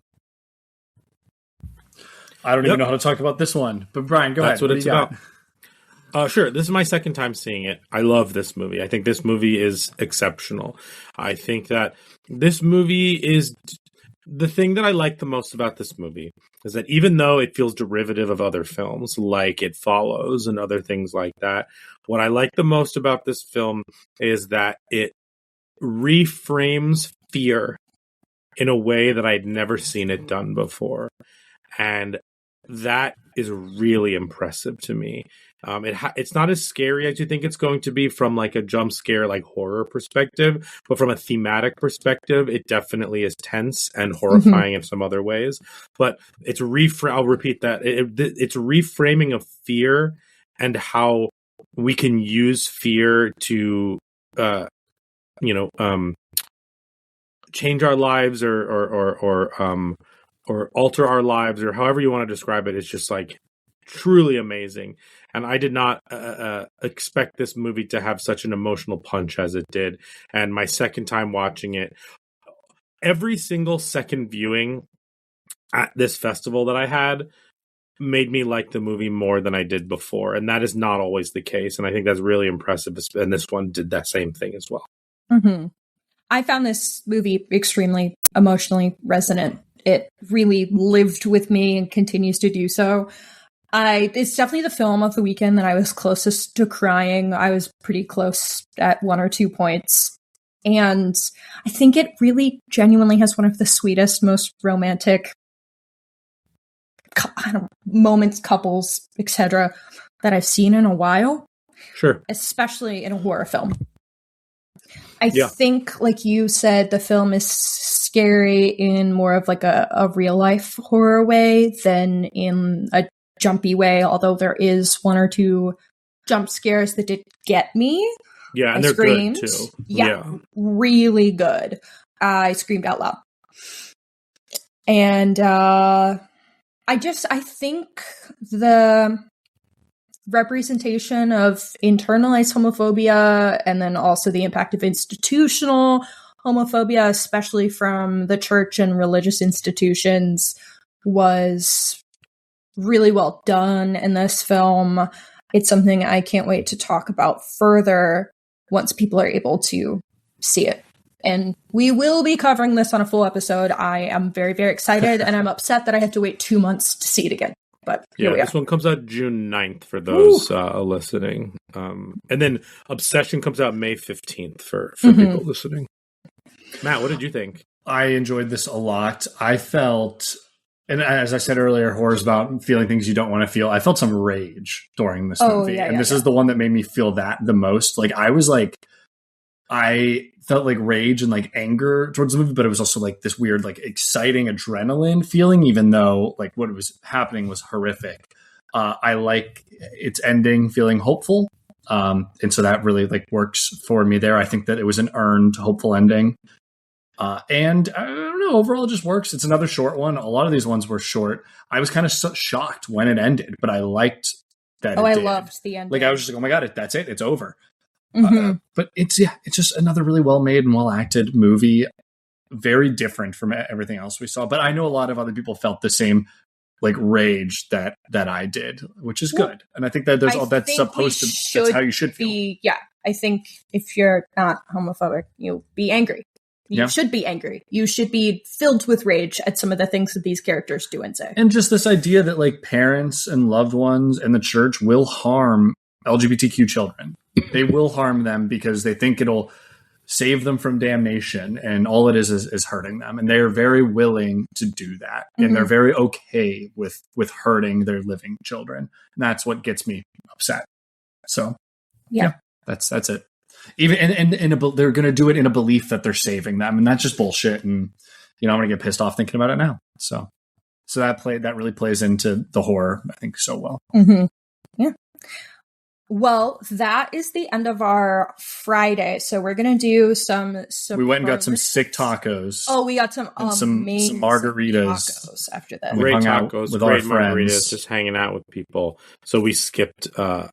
Speaker 2: I don't even know how to talk about this one, but Brian, go ahead.
Speaker 3: That's what it's about. Sure. This is my second time seeing it. I love this movie. I think this movie is exceptional. I think that this movie is the thing that I like the most about this movie is that even though it feels derivative of other films like It Follows and other things like that, what I like the most about this film is that it reframes fear in a way that I'd never seen it done before. And that is really impressive to me. It's not as scary as you think it's going to be from like a jump scare, like horror perspective, but from a thematic perspective, it definitely is tense and horrifying in some other ways. But it's I'll repeat that. It's reframing of fear and how we can use fear to, change our lives or alter our lives, or however you want to describe it. It's just like truly amazing. And I did not expect this movie to have such an emotional punch as it did. And my second time watching it, every single second viewing at this festival that I had made me like the movie more than I did before. And that is not always the case. And I think that's really impressive. And this one did that same thing as well.
Speaker 1: Mm-hmm. I found this movie extremely emotionally resonant. It really lived with me and continues to do so. It's definitely the film of the weekend that I was closest to crying. I was pretty close at one or two points. And I think it really genuinely has one of the sweetest, most romantic moments, couples, etc. that I've seen in a while.
Speaker 3: Sure.
Speaker 1: Especially in a horror film. I think, like you said, the film is scary in more of like a real life horror way than in a jumpy way, although there is one or two jump scares that did get me.
Speaker 3: Yeah, and they're good too.
Speaker 1: Yeah, really good. I screamed out loud. And I think the representation of internalized homophobia and then also the impact of institutional homophobia, especially from the church and religious institutions, was really well done in this film. It's something I can't wait to talk about further once people are able to see it. And we will be covering this on a full episode. I am very, very excited, and I'm upset that I have to wait 2 months to see it again. But
Speaker 3: yeah, this one comes out June 9th for those listening. And then Obsession comes out May 15th for people listening. Matt, what did you think?
Speaker 2: I enjoyed this a lot. I felt, and as I said earlier, horror is about feeling things you don't want to feel. I felt some rage during this movie. And this is the one that made me feel that the most. Like, I felt like rage and like anger towards the movie, but it was also like this weird, like exciting adrenaline feeling, even though like what was happening was horrific. I like its ending feeling hopeful. And so that really like works for me there. I think that it was an earned hopeful ending. And I don't know, overall it just works. It's another short one. A lot of these ones were short. I was kind of shocked when it ended, but I liked that.
Speaker 1: I loved the ending.
Speaker 2: Like I was just like, oh my God, that's it. It's over. But it's just another really well made and well acted movie. Very different from everything else we saw. But I know a lot of other people felt the same like rage that I did, which is good. And I think that that's supposed to, that's how you should feel.
Speaker 1: Yeah. I think if you're not homophobic, you'll be angry. You should be angry. You should be filled with rage at some of the things that these characters do and say.
Speaker 2: And just this idea that like parents and loved ones and the church will harm LGBTQ children. They will harm them because they think it'll save them from damnation, and all it is hurting them. And they're very willing to do that. And they're very okay with hurting their living children. And that's what gets me upset. So yeah that's it. Even and they're going to do it in a belief that they're saving them, and that's just bullshit. And I'm going to get pissed off thinking about it now. So that really plays into the horror, I think, so well.
Speaker 1: Yeah. Well, that is the end of our Friday. So we're going to do some.
Speaker 2: We went and got some sick tacos.
Speaker 1: Oh, we got some amazing
Speaker 2: margaritas
Speaker 1: tacos after that.
Speaker 3: Great
Speaker 2: tacos
Speaker 3: with
Speaker 2: our
Speaker 3: friends.
Speaker 2: Margaritas,
Speaker 3: just hanging out with people. So we skipped the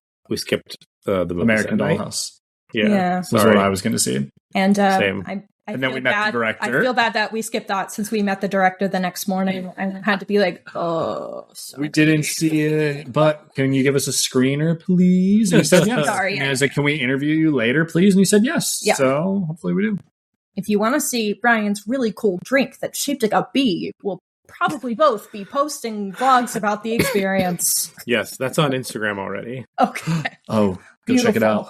Speaker 3: movie
Speaker 2: American Dollhouse.
Speaker 3: Yeah.
Speaker 2: That's what I was going to see.
Speaker 1: And
Speaker 2: Same. And then we met the director.
Speaker 1: I feel bad that we skipped that since we met the director the next morning and had to be like, oh, sorry.
Speaker 2: We didn't see it, but can you give us a screener, please? And he said yes.
Speaker 1: Sorry.
Speaker 2: And I was like, can we interview you later, please? And he said yes.
Speaker 1: Yeah.
Speaker 2: So hopefully we do.
Speaker 1: If you want to see Brian's really cool drink that's shaped like a bee, we'll probably both be posting vlogs about the experience.
Speaker 3: Yes, that's on Instagram already.
Speaker 1: Okay.
Speaker 2: Oh, go check it out.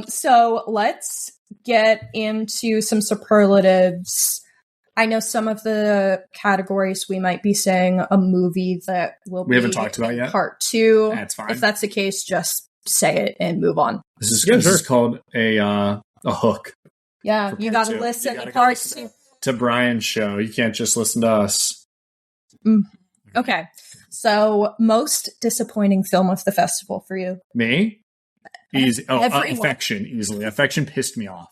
Speaker 1: So let's get into some superlatives. I know some of the categories we might be saying a movie that we haven't talked about yet. Part 2.
Speaker 2: That's fine.
Speaker 1: If that's the case, just say it and move on.
Speaker 2: This is called a hook.
Speaker 1: Yeah, you got to listen to part 2
Speaker 2: to Brian's show. You can't just listen to us.
Speaker 1: Okay. So, most disappointing film of the festival for you?
Speaker 2: Me? Easy. Affection, easily. Affection pissed me off.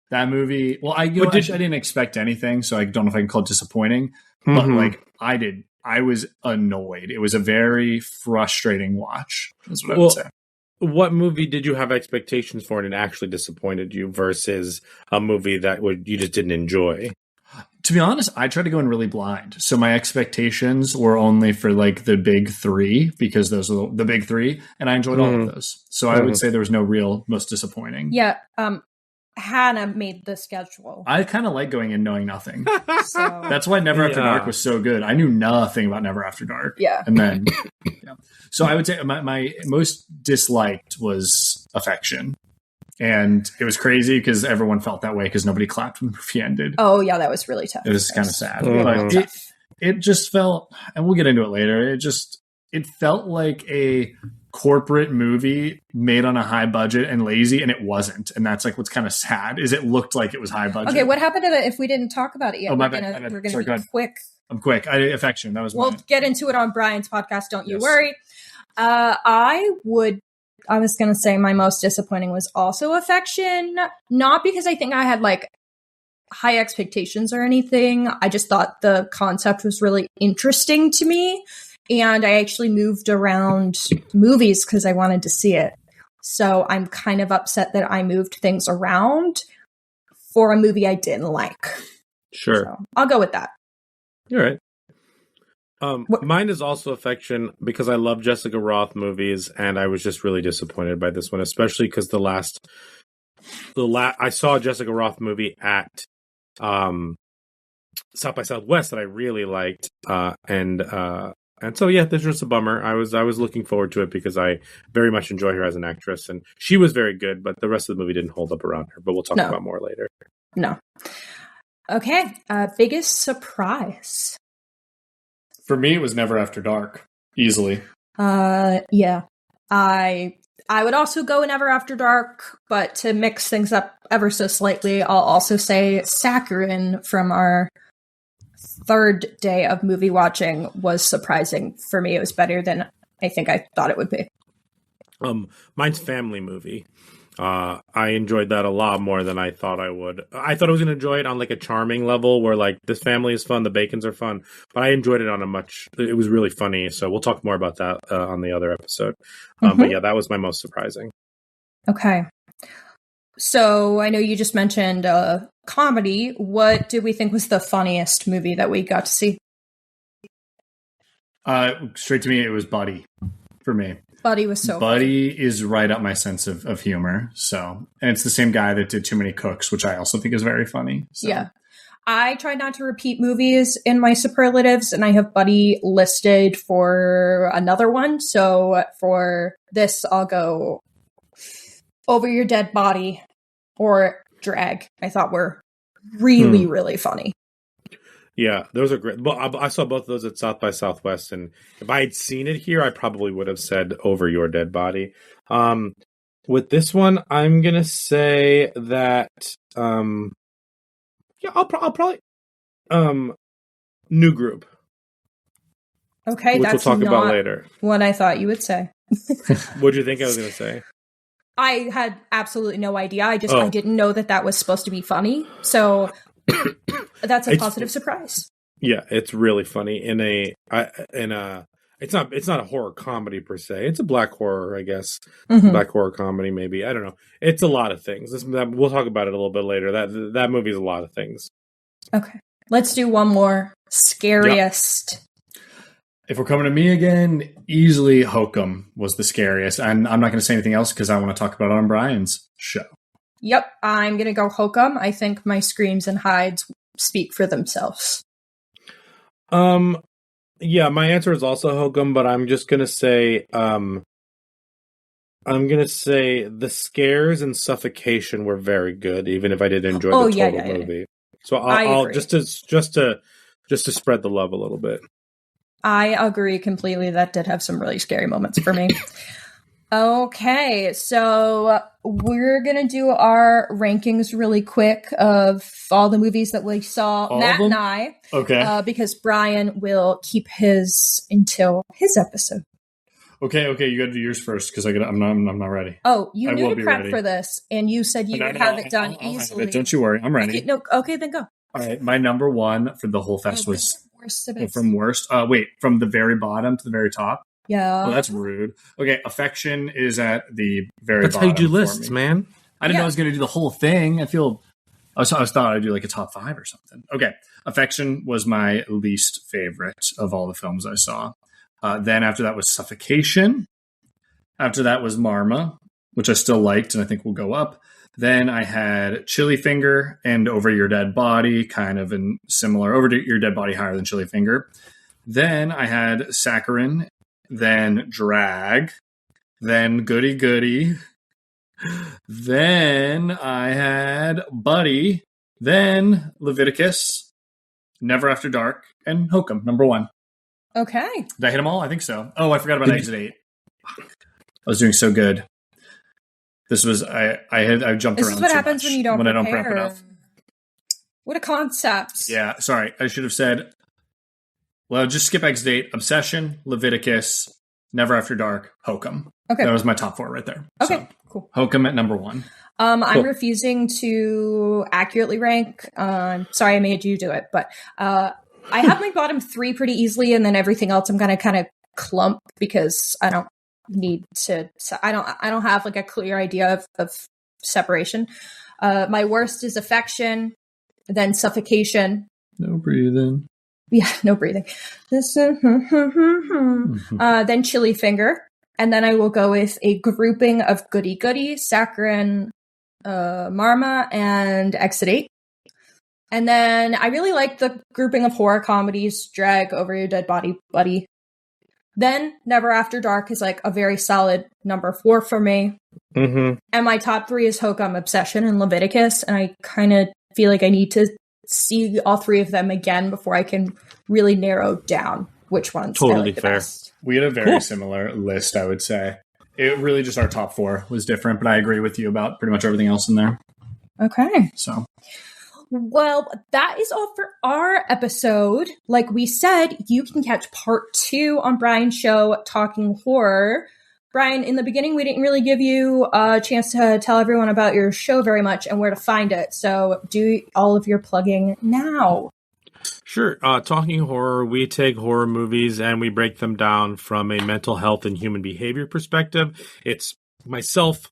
Speaker 2: That movie. Well, I didn't expect anything, so I don't know if I can call it disappointing. But like I did, I was annoyed. It was a very frustrating watch. That's what I would say.
Speaker 3: What movie did you have expectations for and it actually disappointed you versus a movie that you just didn't enjoy?
Speaker 2: To be honest, I tried to go in really blind. So my expectations were only for like the big 3 because those are the big 3. And I enjoyed all of those. So I would say there was no real most disappointing.
Speaker 1: Yeah. Hannah made the schedule.
Speaker 2: I kind of like going in knowing nothing. So that's why Never After Dark was so good. I knew nothing about Never After Dark.
Speaker 1: Yeah.
Speaker 2: And then, So I would say my most disliked was Affection. And it was crazy because everyone felt that way because nobody clapped when the movie ended.
Speaker 1: Oh, yeah, that was really tough.
Speaker 2: It was kind of sad. But it just felt, and we'll get into it later, it felt like a corporate movie made on a high budget and lazy, and it wasn't. And that's like what's kind of sad, is it looked like it was high budget.
Speaker 1: Okay, what happened to it if we didn't talk about it yet?
Speaker 2: Oh, my bad.
Speaker 1: We're going to be quick.
Speaker 2: I'm quick. Affection, that was
Speaker 1: We'll get into it on Brian's podcast, don't you worry. I was going to say my most disappointing was also Affection, not because I think I had like high expectations or anything. I just thought the concept was really interesting to me. And I actually moved around movies because I wanted to see it. So I'm kind of upset that I moved things around for a movie I didn't like.
Speaker 3: Sure.
Speaker 1: So I'll go with that.
Speaker 3: You're right. Mine is also Affection because I love Jessica Roth movies, and I was just really disappointed by this one, especially because I saw a Jessica Roth movie at South by Southwest that I really liked, and so yeah, this was a bummer. I was looking forward to it because I very much enjoy her as an actress, and she was very good, but the rest of the movie didn't hold up around her. But we'll talk about more later.
Speaker 1: No. Okay. Biggest surprise.
Speaker 2: For me, it was Never After Dark, easily.
Speaker 1: Yeah. I would also go Never After Dark, but to mix things up ever so slightly, I'll also say Saccharine from our third day of movie watching was surprising for me. It was better than I think I thought it would be.
Speaker 3: Mine's Family Movie. I enjoyed that a lot more than I thought I would. I thought I was going to enjoy it on like a charming level where like this family is fun, the Bacons are fun, but I enjoyed it on it was really funny. So we'll talk more about that on the other episode. But yeah, that was my most surprising.
Speaker 1: Okay. So I know you just mentioned comedy. What did we think was the funniest movie that we got to see?
Speaker 2: Straight to me, it was Buddy for me.
Speaker 1: Buddy was so
Speaker 2: Buddy funny. Is right up my sense of humor. So, and it's the same guy that did Too Many Cooks, which I also think is very funny. So.
Speaker 1: Yeah. I try not to repeat movies in my superlatives, and I have Buddy listed for another one. So for this, I'll go Over Your Dead Body or Drag. I thought were really, really funny.
Speaker 3: Yeah, those are great. Well, I saw both of those at South by Southwest, and if I had seen it here, I probably would have said Over Your Dead Body. With this one, I'm gonna say that I'll probably New Group.
Speaker 1: Okay,
Speaker 3: which
Speaker 1: that's
Speaker 3: we'll talk
Speaker 1: not
Speaker 3: about later.
Speaker 1: What I thought you would say.
Speaker 3: What did you think I was gonna say?
Speaker 1: I had absolutely no idea. I didn't know that was supposed to be funny. So that's a positive surprise. Yeah,
Speaker 3: it's really funny it's not a horror comedy per se. It's a black horror, I guess. Black horror comedy, maybe. I don't know. It's a lot of things. We'll talk about it a little bit later. That movie is a lot of things.
Speaker 1: Okay. Let's do one more. Scariest.
Speaker 2: Yep. If we're coming to me again, easily Hokum was the scariest. And I'm not going to say anything else because I want to talk about it on Brian's show.
Speaker 1: Yep, I'm going to go Hokum. I think my screams and hides speak for themselves.
Speaker 3: Yeah, my answer is also Hokum, but I'm just going to say the scares and suffocation were very good, even if I didn't enjoy the total movie. So I'll just to spread the love a little bit.
Speaker 1: I agree completely. That did have some really scary moments for me. Okay, so we're going to do our rankings really quick of all the movies that we saw, Matt and I.
Speaker 2: Okay.
Speaker 1: Because Brian will keep his until his episode.
Speaker 2: Okay, you got to do yours first because I'm not ready.
Speaker 1: Oh, you knew to prep for this, and you said you would have it done easily.
Speaker 2: Don't you worry, I'm ready.
Speaker 1: Okay, then go.
Speaker 2: All right, my number one for the whole fest was from worst. From the very bottom to the very top.
Speaker 1: Yeah.
Speaker 2: Oh, that's rude. Okay, Affection is at the very
Speaker 3: bottom. That's how you do lists, man.
Speaker 2: I didn't know I was going to do the whole thing. I thought I'd do like a top 5 or something. Okay, Affection was my least favorite of all the films I saw. Then after that was Suffocation. After that was Marma, which I still liked and I think will go up. Then I had Chili Finger and Over Your Dead Body, kind of in similar. Over Your Dead Body higher than Chili Finger. Then I had Saccharine. Then Drag, then Goody Goody, then I had Buddy, then Leviticus, Never After Dark, and Hokum, number 1.
Speaker 1: Okay.
Speaker 2: Did I hit them all? I think so. Oh, I forgot about Exit 8. I was doing so good. This was, I jumped around.
Speaker 1: This is what happens when you don't prepare.
Speaker 2: I don't prep enough.
Speaker 1: What a concept.
Speaker 2: Yeah, sorry. I should have said, well, just skip Exit 8, Obsession, Leviticus, Never After Dark, Hokum. Okay. That was my top 4 right there.
Speaker 1: Okay, cool.
Speaker 2: Hokum at number 1.
Speaker 1: I'm refusing to accurately rank. Sorry I made you do it, but I have my bottom 3 pretty easily, and then everything else I'm gonna kind of clump because I don't need to. I don't have like a clear idea of separation. My worst is affection, then suffocation.
Speaker 2: No breathing.
Speaker 1: Yeah, no breathing. Then chili finger. And then I will go with a grouping of goody goody, saccharine, marma, and exudate. And then I really like the grouping of horror comedies, drag over your dead body, buddy. Then Never After Dark is like a very solid number 4 for me.
Speaker 3: Mm-hmm.
Speaker 1: And my top 3 is Hokum, Obsession, and Leviticus. And I kind of feel like I need to see all 3 of them again before I can really narrow down which ones
Speaker 3: totally
Speaker 1: I like the
Speaker 3: fair.
Speaker 1: best.
Speaker 2: We had a very similar list, I would say. It really just our top 4 was different, but I agree with you about pretty much everything else in there.
Speaker 1: Okay.
Speaker 2: So,
Speaker 1: well, that is all for our episode. Like we said, you can catch part 2 on Bryan's show, Talking Horror. Bryan, in the beginning, we didn't really give you a chance to tell everyone about your show very much and where to find it. So do all of your plugging now.
Speaker 3: Sure. Talking Horror, we take horror movies and we break them down from a mental health and human behavior perspective. It's myself,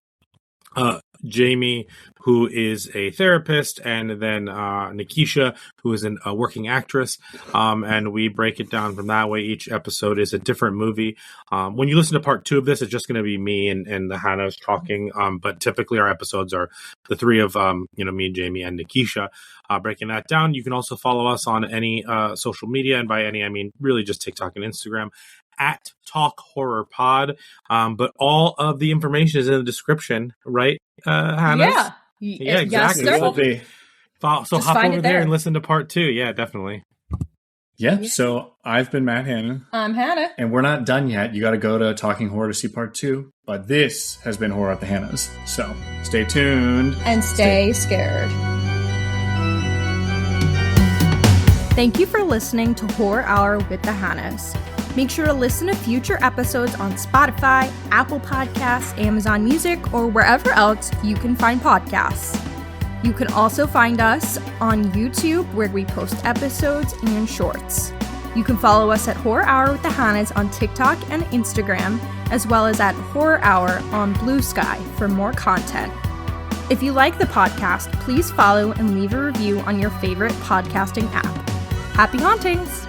Speaker 3: Jamie, who is a therapist, and then Nikisha, who is a working actress, and we break it down from that way. Each episode is a different movie. When you listen to part 2 of this, it's just going to be me and the Hannahs talking, but typically our episodes are the 3 of me, Jamie, and Nikisha breaking that down. You can also follow us on any social media, and by any I mean really just TikTok and Instagram, at Talk Horror Pod. But all of the information is in the description, right, Hannah? Yeah, exactly.
Speaker 1: Yes,
Speaker 3: so
Speaker 1: just
Speaker 3: hop over there
Speaker 1: there
Speaker 3: and listen to part 2. Yeah, definitely.
Speaker 2: yeah. So I've been Matt Hannon.
Speaker 1: I'm Hannah.
Speaker 2: And we're not done yet. You got to go to Talking Horror to see part 2. But this has been Horror at the Hannahs. So stay tuned.
Speaker 1: And stay scared. Thank you for listening to Horror Hour with the Hannahs. Make sure to listen to future episodes on Spotify, Apple Podcasts, Amazon Music, or wherever else you can find podcasts. You can also find us on YouTube, where we post episodes and shorts. You can follow us at Horror Hour with the Hannahs on TikTok and Instagram, as well as at Horror Hour on Blue Sky for more content. If you like the podcast, please follow and leave a review on your favorite podcasting app. Happy hauntings!